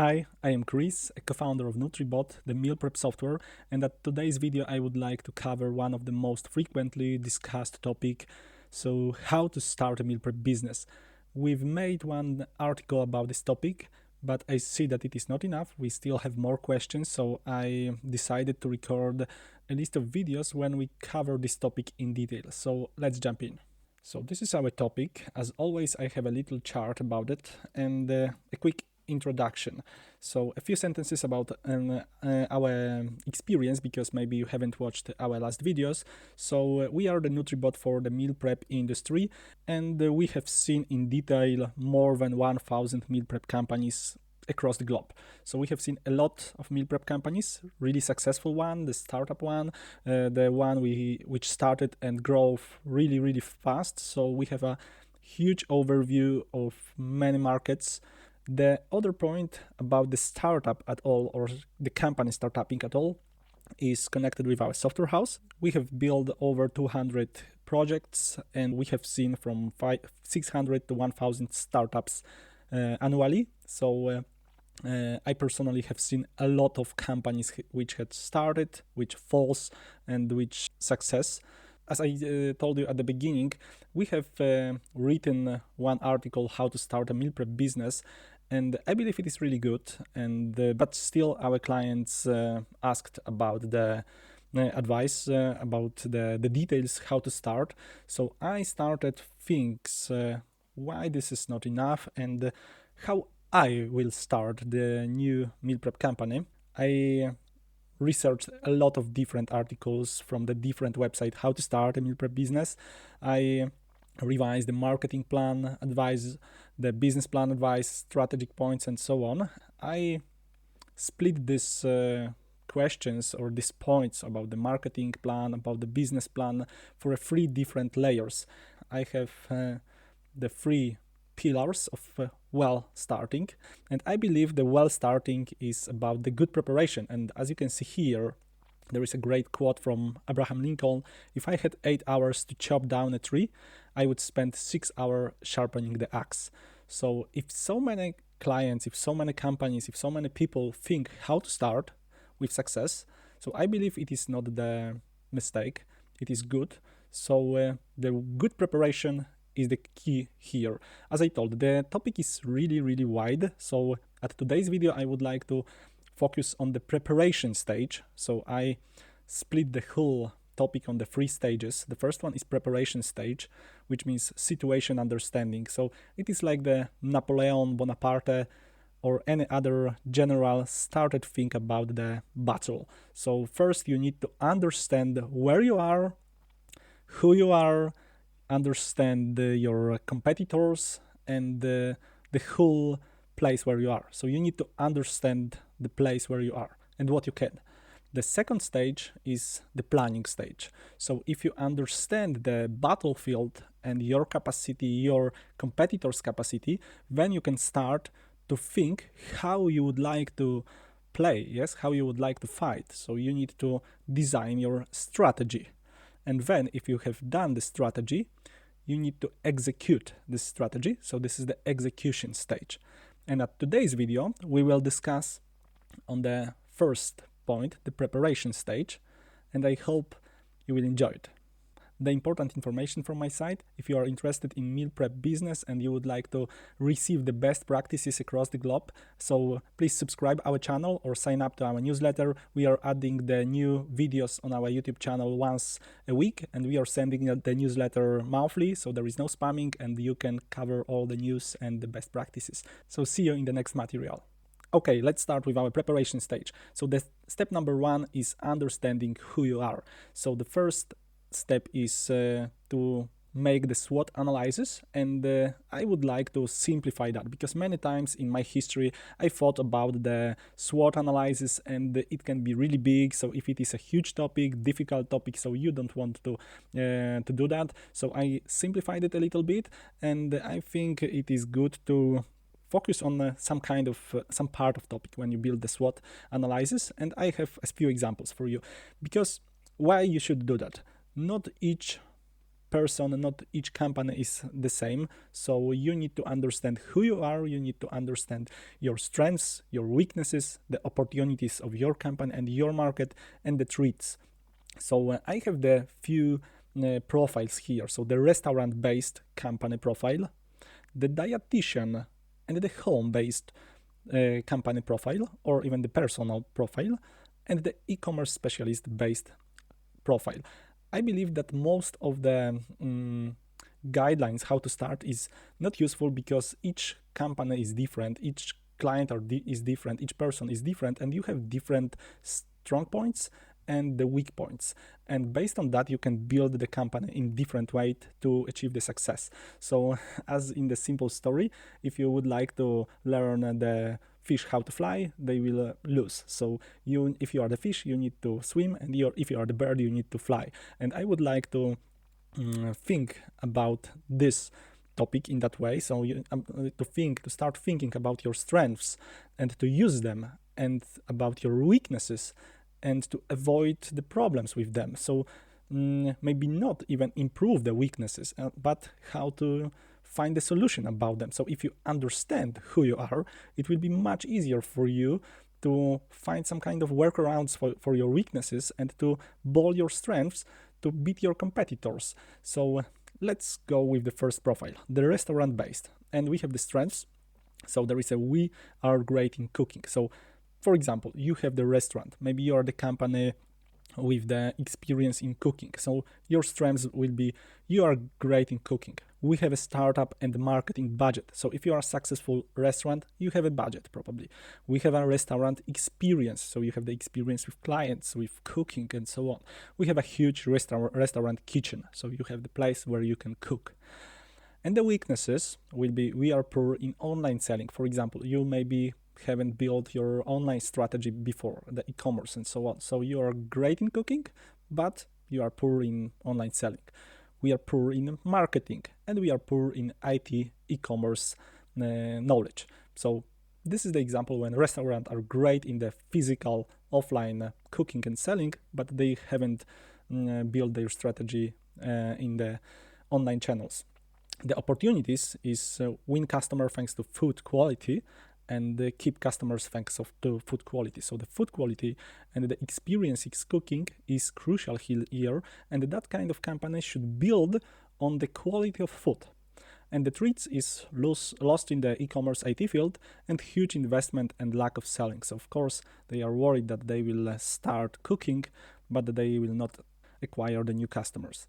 Hi, I am Chris, a co-founder of NutriBot, the meal prep software, and at today's video I would like to cover one of the most frequently discussed topic, so how to start a meal prep business. We've made one article about this topic, but I see that it is not enough. We still have more questions, so I decided to record a list of videos when we cover this topic in detail. So let's jump in. So this is our topic. As always, I have a little chart about it and a quick introduction. So a few sentences about our experience, because maybe you haven't watched our last videos. So we are the NutriBot for the meal prep industry, and we have seen in detail more than 1,000 meal prep companies across the globe. So we have seen a lot of meal prep companies, really successful one, the startup one, the one which started and grew really fast. So we have a huge overview of many markets. The other point about the startup at all, or the company startupping at all, is connected with our software house. We have built over 200 projects, and we have seen from 600 to 1,000 startups annually. So I personally have seen a lot of companies which had started, which falls, and which success. As I told you at the beginning, we have written one article, how to start a meal prep business, and I believe it is really good. And but still, our clients asked about the advice about the details, how to start. So I started things why this is not enough and how I will start the new meal prep company. I researched a lot of different articles from the different websites how to start a meal prep business. I revised the marketing plan advice, the business plan advice, strategic points, and so on. I split these questions or these points about the marketing plan, about the business plan, for 3 different layers. I have the 3 pillars of well starting, and I believe the well starting is about the good preparation. And as you can see here, there is a great quote from Abraham Lincoln: "If I had 8 hours to chop down a tree, I would spend 6 hours sharpening the axe." So if so many clients, if so many companies, if so many people think how to start with success, so I believe it is not the mistake, it is good. So the good preparation is the key here. As I told, the topic is really wide. So at today's video, I would like to focus on the preparation stage. So I split the whole topic on the 3 stages. The first one is preparation stage, which means situation understanding. So it is like the Napoleon Bonaparte or any other general started think about the battle. So first you need to understand where you are, who you are, understand your competitors, and the whole place where you are. So you need to understand the place where you are and what you can. The second stage is the planning stage. So if you understand the battlefield and your capacity, your competitors' capacity, then you can start to think how you would like to play, yes, how you would like to fight. So you need to design your strategy. And then if you have done the strategy, you need to execute this strategy. So this is the execution stage. And at today's video, we will discuss on the first point, the preparation stage, and I hope you will enjoy it. The important information from my side: if you are interested in meal prep business and you would like to receive the best practices across the globe, so please subscribe our channel or sign up to our newsletter. We are adding the new videos on our YouTube channel once a week, and we are sending the newsletter monthly, so there is no spamming and you can cover all the news and the best practices. So see you in the next material. Okay, let's start with our preparation stage. So the step number 1 is understanding who you are. So the first step is to make the SWOT analysis, and I would like to simplify that, because many times in my history I thought about the SWOT analysis and it can be really big. So if it is a huge topic, difficult topic, so you don't want to do that. So I simplified it a little bit, and I think it is good to focus on some part of topic when you build the SWOT analysis. And I have a few examples for you, because why you should do that. Not each person, not each company is the same. So you need to understand who you are, you need to understand your strengths, your weaknesses, the opportunities of your company and your market, and the threats. So I have the few profiles here. So the restaurant-based company profile, the dietitian and the home-based company profile, or even the personal profile, and the e-commerce specialist-based profile. I believe that most of the guidelines how to start is not useful because each company is different, each client is different, each person is different, and you have different strong points and the weak points. And based on that, you can build the company in different way to achieve the success. So as in the simple story, if you would like to learn the fish how to fly, they will lose. So if you are the fish, you need to swim, and if you are the bird, you need to fly. And I would like to think about this topic in that way. So to start thinking about your strengths and to use them, and about your weaknesses, and to avoid the problems with them. So maybe not even improve the weaknesses, but how to find a solution about them. So if you understand who you are, it will be much easier for you to find some kind of workarounds for your weaknesses and to ball your strengths to beat your competitors. So let's go with the first profile, the restaurant based. And we have the strengths. So there is we are great in cooking. So for example, you have the restaurant, maybe you are the company with the experience in cooking. So your strengths will be, you are great in cooking. We have a startup and marketing budget. So if you are a successful restaurant, you have a budget probably. We have a restaurant experience. So you have the experience with clients, with cooking and so on. We have a huge restaurant kitchen. So you have the place where you can cook. And the weaknesses will be, we are poor in online selling. For example, you maybe haven't built your online strategy before, the e-commerce and so on. So you are great in cooking, but you are poor in online selling. We are poor in marketing, and we are poor in IT e-commerce knowledge. So this is the example when restaurants are great in the physical offline cooking and selling, but they haven't built their strategy in the online channels. The opportunities is win customer thanks to food quality, and keep customers thanks to food quality. So the food quality and the experience in cooking is crucial here, and that kind of company should build on the quality of food. And the threats is lost in the e-commerce IT field and huge investment and lack of selling. So of course they are worried that they will start cooking, but they will not acquire the new customers.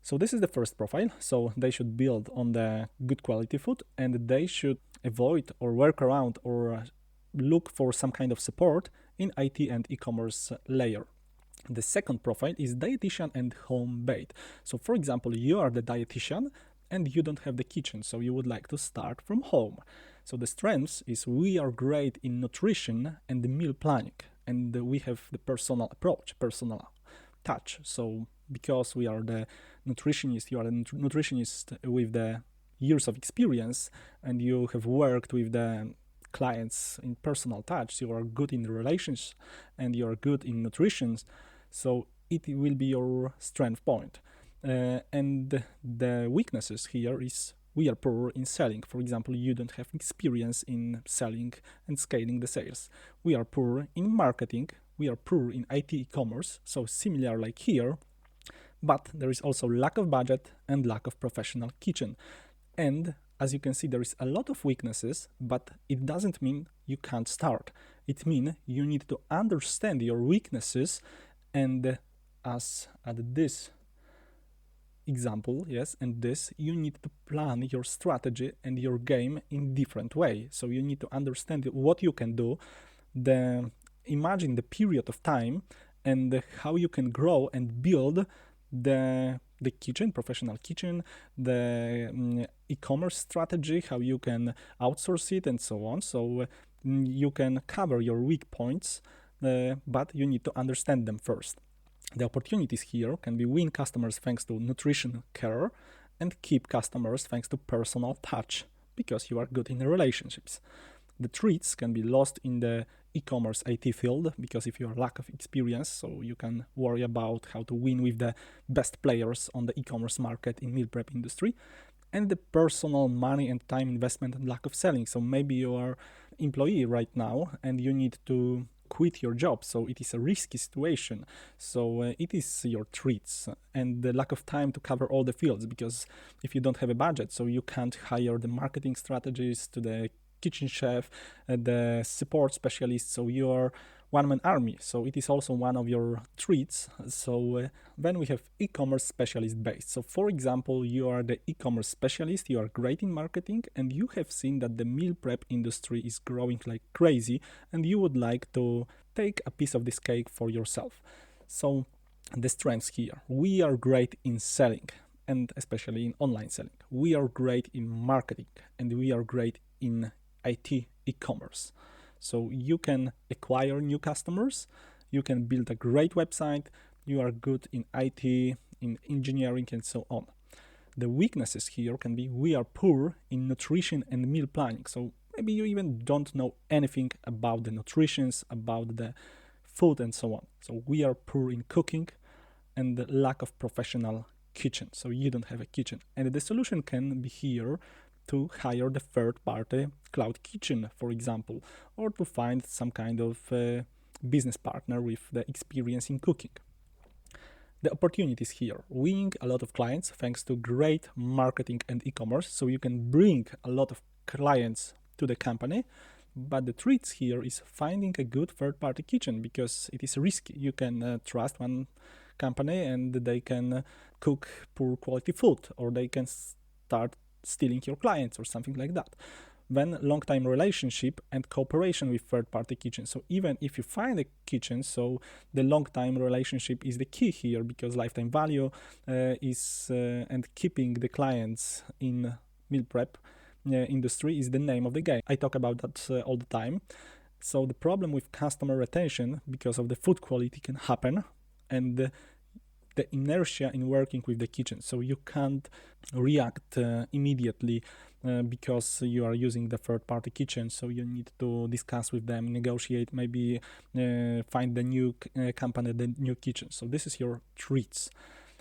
So this is the first profile. So they should build on the good quality food, and they should avoid or work around or look for some kind of support in IT and e-commerce layer. The second profile is dietitian and home based. So for example, you are the dietitian and you don't have the kitchen, so you would like to start from home. So the strengths is we are great in nutrition and the meal planning, and we have the personal approach, personal touch. So because we are the nutritionist, you are a nutritionist with the years of experience, and you have worked with the clients in personal touch, you are good in relations and you are good in nutrition, so it will be your strength point. And the weaknesses here is we are poor in selling. For example, you don't have experience in selling and scaling the sales. We are poor in marketing. We are poor in IT e-commerce, so similar like here, but there is also lack of budget and lack of professional kitchen. And as you can see, there is a lot of weaknesses, but it doesn't mean you can't start. It means you need to understand your weaknesses, and as at this example, yes, and this, you need to plan your strategy and your game in different way. So you need to understand what you can do, imagine the period of time, and how you can grow and build the kitchen, professional kitchen, the e-commerce strategy, how you can outsource it, and so on. So you can cover your weak points, but you need to understand them first. The opportunities here can be win customers thanks to nutrition care, and keep customers thanks to personal touch, because you are good in relationships. The treats can be lost in the e-commerce IT field, because if you are lack of experience, so you can worry about how to win with the best players on the e-commerce market in meal prep industry, and the personal money and time investment and lack of selling. So maybe you are employee right now and you need to quit your job, so it is a risky situation. So it is your treats and the lack of time to cover all the fields, because if you don't have a budget, so you can't hire the marketing strategists, to the kitchen chef, the support specialist, so you are one-man army. So it is also one of your treats. So then we have e-commerce specialist based. So for example, you are the e-commerce specialist, you are great in marketing, and you have seen that the meal prep industry is growing like crazy, and you would like to take a piece of this cake for yourself. So the strengths here: we are great in selling, and especially in online selling. We are great in marketing, and we are great in IT e-commerce. So you can acquire new customers, you can build a great website, you are good in IT, in engineering, and so on. The weaknesses here can be: we are poor in nutrition and meal planning. So maybe you even don't know anything about the nutrition, about the food, and so on. So we are poor in cooking and the lack of professional kitchen. So you don't have a kitchen. And the solution can be here to hire the third-party cloud kitchen, for example, or to find some kind of business partner with the experience in cooking. The opportunities here: winning a lot of clients thanks to great marketing and e-commerce, so you can bring a lot of clients to the company. But the treats here is finding a good third-party kitchen, because it is risky. You can trust one company and they can cook poor quality food, or they can start stealing your clients or something like that. Then long-time relationship and cooperation with third-party kitchen. So even if you find a kitchen, so the long-time relationship is the key here, because lifetime value is and keeping the clients in meal prep industry is the name of the game. I talk about that all the time. So the problem with customer retention because of the food quality can happen, and the inertia in working with the kitchen. So you can't react immediately because you are using the third-party kitchen. So you need to discuss with them, negotiate, maybe find the new company, the new kitchen. So this is your treats.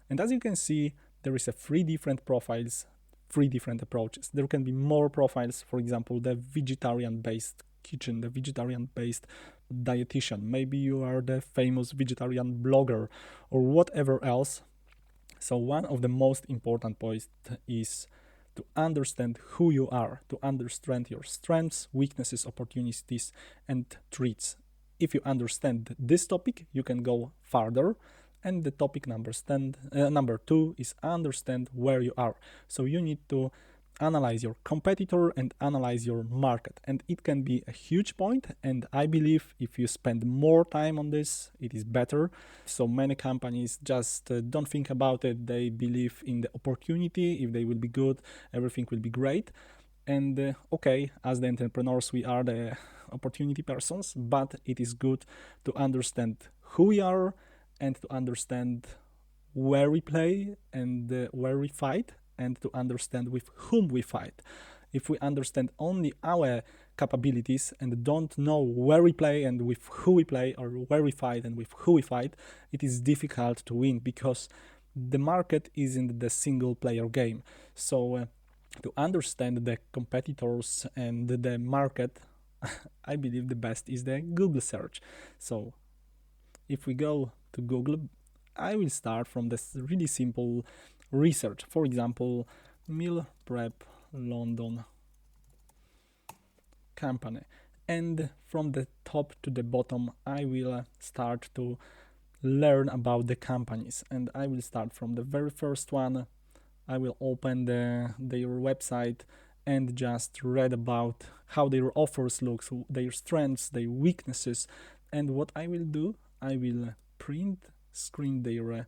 And as you can see, there is 3 different profiles, 3 different approaches. There can be more profiles, for example, the vegetarian-based kitchen, the vegetarian-based dietitian. Maybe you are the famous vegetarian blogger or whatever else. So one of the most important points is to understand who you are, to understand your strengths, weaknesses, opportunities, and treats. If you understand this topic, you can go farther. And the topic number 2 is understand where you are. So you need to analyze your competitor and analyze your market, and it can be a huge point, and I believe if you spend more time on this, it is better. So many companies just don't think about it. They believe in the opportunity. If they will be good, everything will be great. And okay, as the entrepreneurs, we are the opportunity persons, but it is good to understand who we are and to understand where we play and where we fight, and to understand with whom we fight. If we understand only our capabilities and don't know where we play and with who we play, or where we fight and with who we fight, it is difficult to win, because the market isn't the single player game. So to understand the competitors and the market, I believe the best is the Google search. So if we go to Google, I will start from this really simple research. For example, meal prep London company. And from the top to the bottom, I will start to learn about the companies. And I will start from the very first one. I will open their website and just read about how their offers look, so their strengths, their weaknesses. And what I will do, I will screen their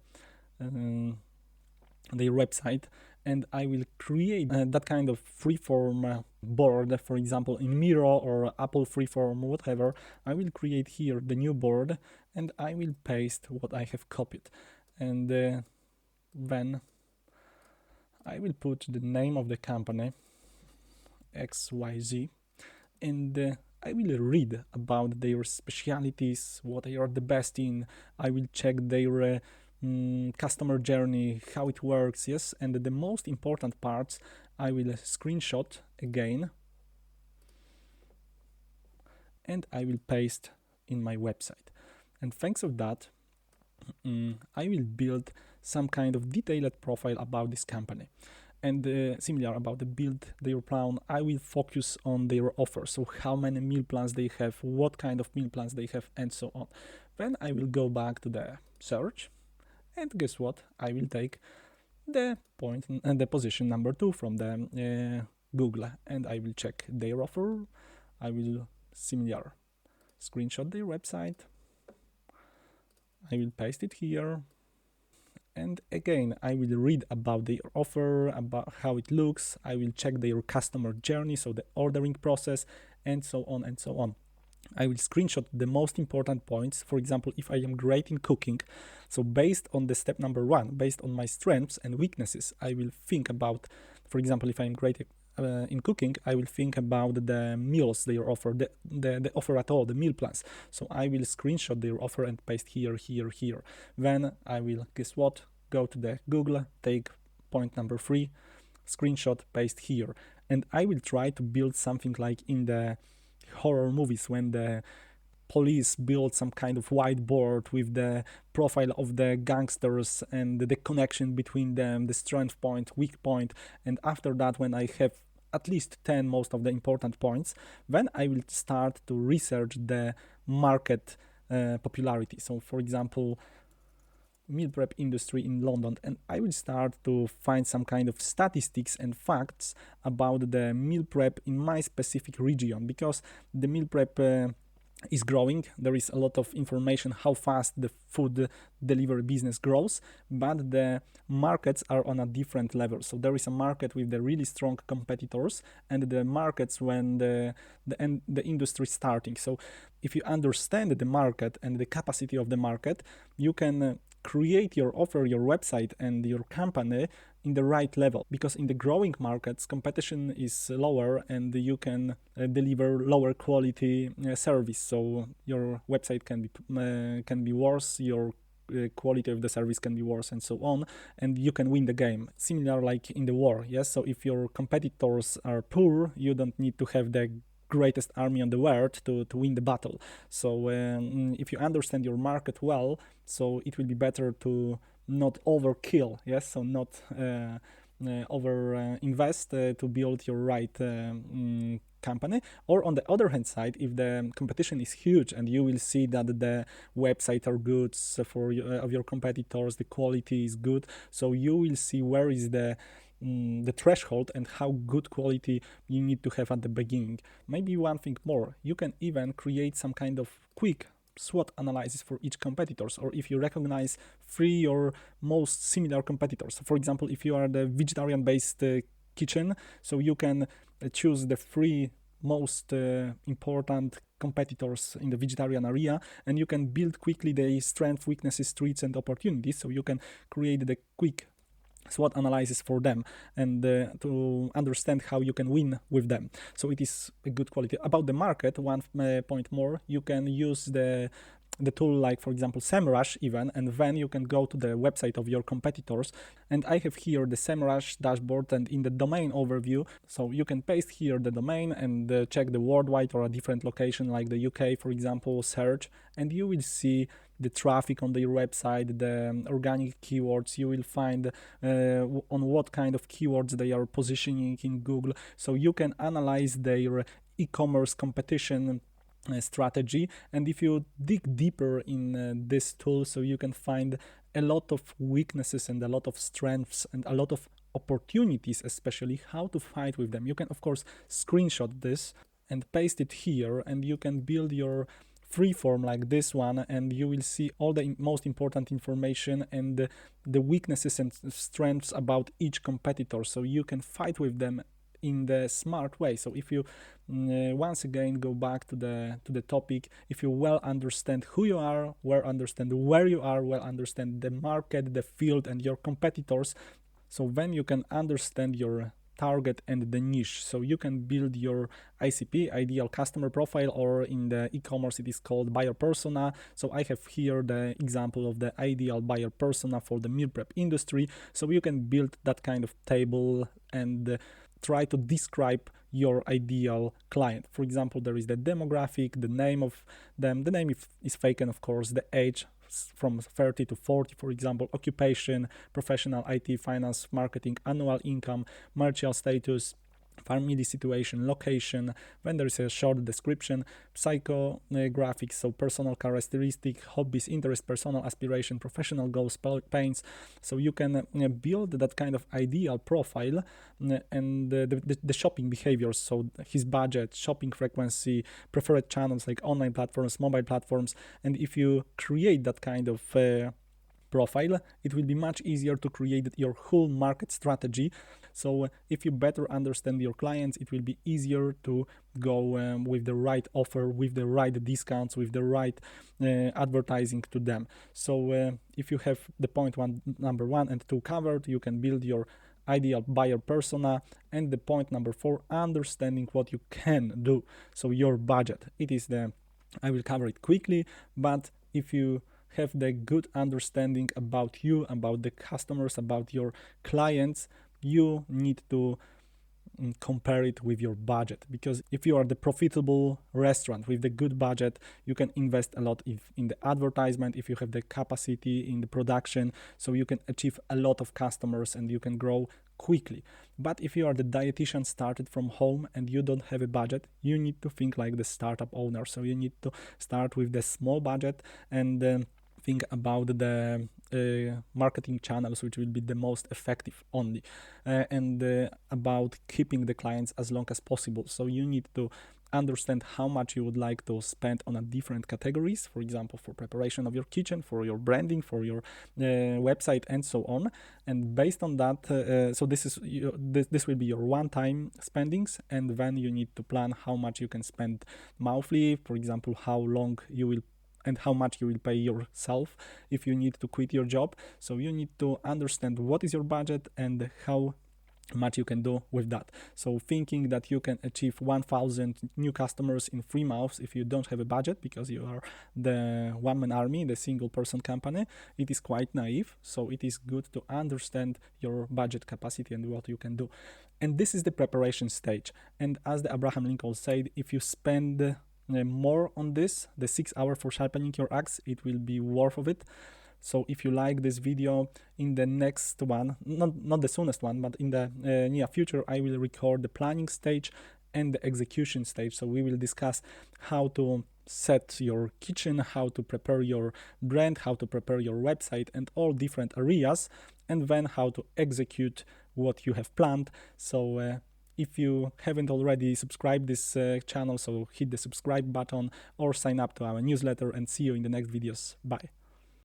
website, and I will create that kind of freeform board. For example, in Miro or Apple Freeform, whatever, I will create here the new board, and I will paste what I have copied, and then I will put the name of the company XYZ, and I will read about their specialities, what they are the best in. I will check their customer journey, how it works, yes, and the most important parts I will screenshot again and I will paste in my website. And thanks of that, I will build some kind of detailed profile about this company. And similar about the build their plan, I will focus on their offer. So how many meal plans they have, what kind of meal plans they have, and so on. Then I will go back to the search, and guess what? I will take the point and the position number 2 from the Google, and I will check their offer. I will similar screenshot their website. I will paste it here. And again, I will read about their offer, about how it looks. I will check their customer journey, so the ordering process, and so on and so on. I will screenshot the most important points. For example, if I am great in cooking, so based on the step number 1, based on my strengths and weaknesses, I will think about, for example, if I am great in cooking, I will think about the meals they offer, the offer at all, the meal plans. So I will screenshot their offer and paste here, here, here. Then I will, guess what, go to the Google, take point number 3, screenshot, paste here. And I will try to build something like in the horror movies when the police build some kind of whiteboard with the profile of the gangsters and the connection between them, the strength point, weak point, and after that, when I have at least 10 most of the important points, then I will start to research the market popularity. So for example, meal prep industry in London, and I will start to find some kind of statistics and facts about the meal prep in my specific region, because the meal prep is growing. There is a lot of information how fast the food delivery business grows, but the markets are on a different level. So there is a market with the really strong competitors and the markets when the industry is starting. So if you understand the market and the capacity of the market, you can create your offer, your website and your company in the right level, because in the growing markets competition is lower and you can deliver lower quality service, so your website can be worse, your quality of the service can be worse, and so on, and you can win the game, similar like in the war. Yes, so if your competitors are poor, you don't need to have the greatest army on the world to win the battle. So if you understand your market well, so it will be better to not overkill, yes, so not over invest to build your right company. Or on the other hand side, if the competition is huge and you will see that the websites are good for of your competitors, the quality is good, so you will see where is the threshold and how good quality you need to have at the beginning. Maybe one thing more, you can even create some kind of quick SWOT analysis for each competitors, or if you recognize 3 or most similar competitors. For example, if you are the vegetarian based kitchen, so you can choose the 3 most important competitors in the vegetarian area, and you can build quickly the strengths, weaknesses, threats and opportunities, so you can create the quick SWOT analysis for them and to understand how you can win with them. So it is a good quality. About the market, one point more, you can use the tool like, for example, SEMrush even, and then you can go to the website of your competitors. And I have here the SEMrush dashboard, and in the domain overview, so you can paste here the domain and check the worldwide or a different location like the UK, for example, search, and you will see the traffic on their website, the organic keywords. You will find on what kind of keywords they are positioning in Google. So you can analyze their e-commerce competition strategy, and if you dig deeper in this tool, so you can find a lot of weaknesses and a lot of strengths and a lot of opportunities, especially how to fight with them. You can of course screenshot this and paste it here, and you can build your free form like this one, and you will see all the most important information and the weaknesses and strengths about each competitor, so you can fight with them in the smart way. So if you once again go back to the topic, if you well understand who you are, well understand where you are, well understand the market, the field and your competitors, so then you can understand your target and the niche. So you can build your ICP, ideal customer profile, or in the e-commerce it is called buyer persona. So I have here the example of the ideal buyer persona for the meal prep industry. So you can build that kind of table and try to describe your ideal client. For example, there is the demographic, the name of them, the name is vacant, of course, the age from 30 to 40, for example, occupation, professional, IT, finance, marketing, annual income, marital status, family situation, location, when there is a short description, psychographics, so personal characteristic, hobbies, interest, personal aspiration, professional goals, pains. So you can build that kind of ideal profile and the shopping behaviors, so his budget, shopping frequency, preferred channels like online platforms, mobile platforms. And if you create that kind of profile, it will be much easier to create your whole market strategy. So if you better understand your clients, it will be easier to go with the right offer, with the right discounts, with the right advertising to them. So if you have the number 1 and 2 covered, you can build your ideal buyer persona. And the point number 4, understanding what you can do. So your budget, I will cover it quickly, but if you have the good understanding about you, about the customers, about your clients, you need to compare it with your budget, because if you are the profitable restaurant with the good budget, you can invest a lot in the advertisement, if you have the capacity in the production, so you can achieve a lot of customers and you can grow quickly. But if you are the dietitian started from home and you don't have a budget, you need to think like the startup owner. So you need to start with the small budget and think about the marketing channels which will be the most effective only, and about keeping the clients as long as possible. So you need to understand how much you would like to spend on a different categories, for example, for preparation of your kitchen, for your branding, for your website, and so on. And based on that, so this will be your one-time spendings, and then you need to plan how much you can spend monthly, for example, how long you will and how much you will pay yourself if you need to quit your job. So you need to understand what is your budget and how much you can do with that. So thinking that you can achieve 1,000 new customers in 3 months if you don't have a budget, because you are the one-man army, the single person company, it is quite naive. So it is good to understand your budget capacity and what you can do. And this is the preparation stage. And as the Abraham Lincoln said, if you spend more on this, the 6 hours for sharpening your axe, it will be worth of it. So if you like this video, in the next one, not the soonest one, but in the near future, I will record the planning stage and the execution stage. So we will discuss how to set your kitchen, how to prepare your brand, how to prepare your website, and all different areas, and then how to execute what you have planned. So if you haven't already subscribed this channel, so hit the subscribe button or sign up to our newsletter, and see you in the next videos. Bye.